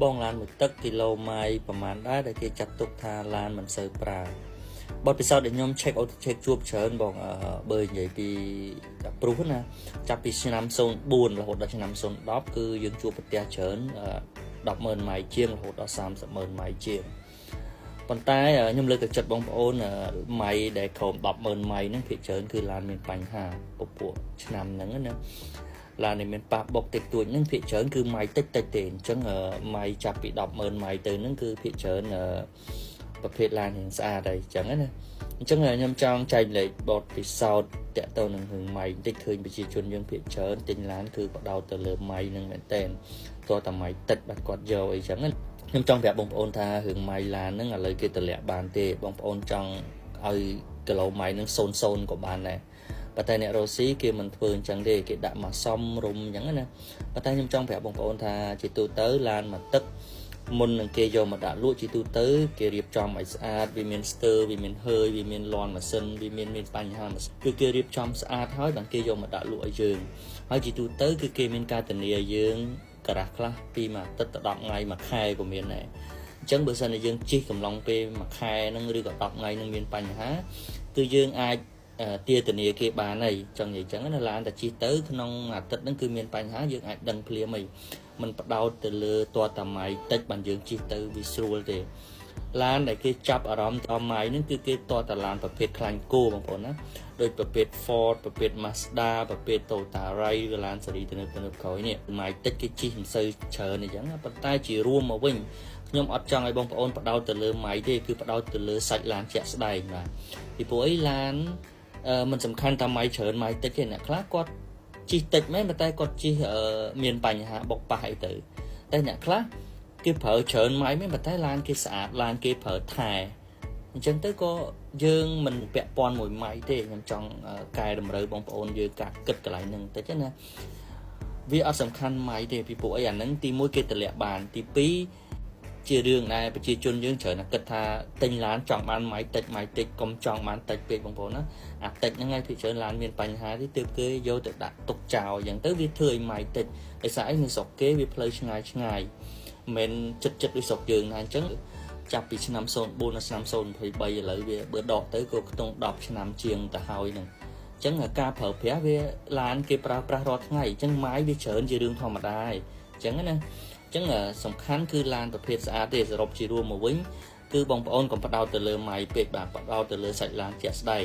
បងឡានមួយទឹកគីឡូម៉ៃប្រហែលដែរដែលគេចាត់ទុកថាឡានមិនសូវប្រើបទពិសោធន៍ដែលខ្ញុំ check auto check ជួបច្រើនបងបើនិយាយពីព្រុសណាចាប់ពីឆ្នាំ04រហូតដល់ឆ្នាំ010គឺយើងជួបប្រទះច្រើន100000ម៉ៃជាងរហូតដល់300,000ម៉ៃជាងប៉ុន្តែខ្ញុំលើកទឹកចិត្តបងប្អូនម៉ៃដែលក្រោម100000ម៉ៃហ្នឹងភាគច្រើនគឺឡានមានបញ្ហាពពួកឆ្នាំហ្នឹងណាឡាននេះមានប៉ះបុកតិចតួចហ្នឹងភាគច្រើនគឺម៉ៃតិចទេអញ្ចឹងម៉ៃចាប់ពី100000ម៉ៃទៅហ្នឹងគឺភាគច្រើនប្រភេទឡានហ្នឹងស្អាតហើយអញ្ចឹងណាអញ្ចឹងខ្ញុំចង់ចែកលេខបទពិសោធន៍តាក់ទងនឹងរឿងម៉ៃបន្តិចឃើញប្រជាជនយើងភាគច្រើនទិញឡានគឺបដោតទៅលើម៉ៃហ្នឹងមែនតើតើតាម៉ៃតិចបាត់គាត់យកអីចឹងណាខ្ញុំចង់ប្រាប់បងប្អូនថារឿងម៉ៃឡានហ្នឹងឥឡូវគេតម្លាក់បានទេបងប្អូនចង់ឲ្យគីឡូម៉ៃហ្នឹង00ក៏បានដែរប៉ុន្តែអ្នករ៉ូស៊ីគេមិនធ្វើអញ្ចឹងទេគេដាក់មកសំរុំអញ្ចឹងណាប៉ុន្តែខ្ញុំចង់ប្រាប់បងប្អូនថាជាទូទៅឡានមកទឹកមុននឹងគេយកមកដាក់លក់ជាទូទៅគេរៀបចំឲ្យស្អាតវាមានស្ទើវាមានhơiវាមានលាន់ម៉ាស៊ីនវាមានបញ្ហាគឺគេរៀបចំស្អាតហើយបានគេយកមកដាក់លក់ឲ្យយើងហើយជាទូទៅគឺគេមានការធានាយើងការ៉ាស់ខ្លះពីមួយអាទិត្យទៅ10ថ្ងៃមួយខែក៏មានដែរអញ្ចឹងបើសិនជាយើងជិះកំឡុងពេលមួយខែហ្នឹងឬក៏10ថ្ងៃហ្នឹងមានបញ្ហាគឺយើងអាចទាធានាគេបានហើយចង់និយាយអញ្ចឹងណាឡានតែជិះទៅក្នុងអាទិត្យហ្នឹងគឺមានបញ្ហាយើងអាចដឹងភ្លាមហើយមិនបដោតទៅលើតួតាម៉ៃតិចបានយើងជិះទៅវាស្រួលទេឡានដែលគេចាប់អារម្មណ៍តម៉ៃហ្នឹងគឺគេតតាឡានប្រភេទខ្លាញ់គោបងប្អូនណាដូចប្រភេទ Ford ប្រភេទ Mazda ប្រភេទ Toyota Ray ឬឡានស៊េរីទំនើបក្រោយនេះម៉ៃតិចគេជិះមិនសូវច្រើនអញ្ចឹងប៉ុន្តែជារួមមកវិញខ្ញុំអត់ចង់ឲ្យបងប្អូនបដោតទៅលើម៉ៃទេគឺបដោតទៅលើសាច់ឡានជាក់ស្ដែងបាទពីព្រោះអីឡានมันសំខាន់ថាម៉ៃច្រើនម៉ៃតិចទេអ្នកខ្លះគាត់ជិះតិចមែនប៉ុន្តែគាត់ជិះមានបញ្ហាបុកប៉ះអីទៅតែអ្នកខ្លះគេប្រើច្រើនម៉ៃមែនប៉ុន្តែឡានគេស្អាតឡានគេប្រើថែអញ្ចឹងទៅក៏យើងមិនពាក់ព័ន្ធមួយម៉ៃទេខ្ញុំចង់កែតម្រូវបងប្អូនយើងការគិតកន្លែងហ្នឹងតិចណាវាអត់សំខាន់ម៉ៃទេពីព្រោះអីអាហ្នឹងទី1គេតម្លាក់បានទី2ជារឿងដែលប្រជាជនយើងច្រើនតែគិតថាទិញឡានចង់បានម៉ៃតិចកុំចង់បានតិចពេកបងប្អូនណាអាតិចហ្នឹងហើយភាគច្រើនឡានមានបញ្ហាទេទើបគេយកទៅដាក់ទុកចោលអញ្ចឹងទៅវាធ្វើឲ្យម៉ៃតិចដោយសារអីនៅស្រុកគេវាផ្លូវឆ្ងាយមិនចិត្តដូចស្រុកយើងណាអញ្ចឹងចាប់ពីឆ្នាំ04ដល់ឆ្នាំ2023ឥឡូវវាបើដកទៅក៏ខ្ទង់10ឆ្នាំជាងទៅហើយហ្នឹងអញ្ចឹងការប្រើប្រាស់វាឡានគេប្រើប្រាស់រាល់ថ្ងៃអញ្ចឹងម៉ៃវាច្រើនជារឿងធម្មតាហើយអញ្ចឹងណាអញ្ចឹងសំខាន់គឺឡានប្រភេទស្អាតទេសរុបជារួមមកវិញគឺបងប្អូនកុំបដោតទៅលើម៉ៃពេកបាទបដោតទៅលើសាច់ឡានជាក់ស្ដែង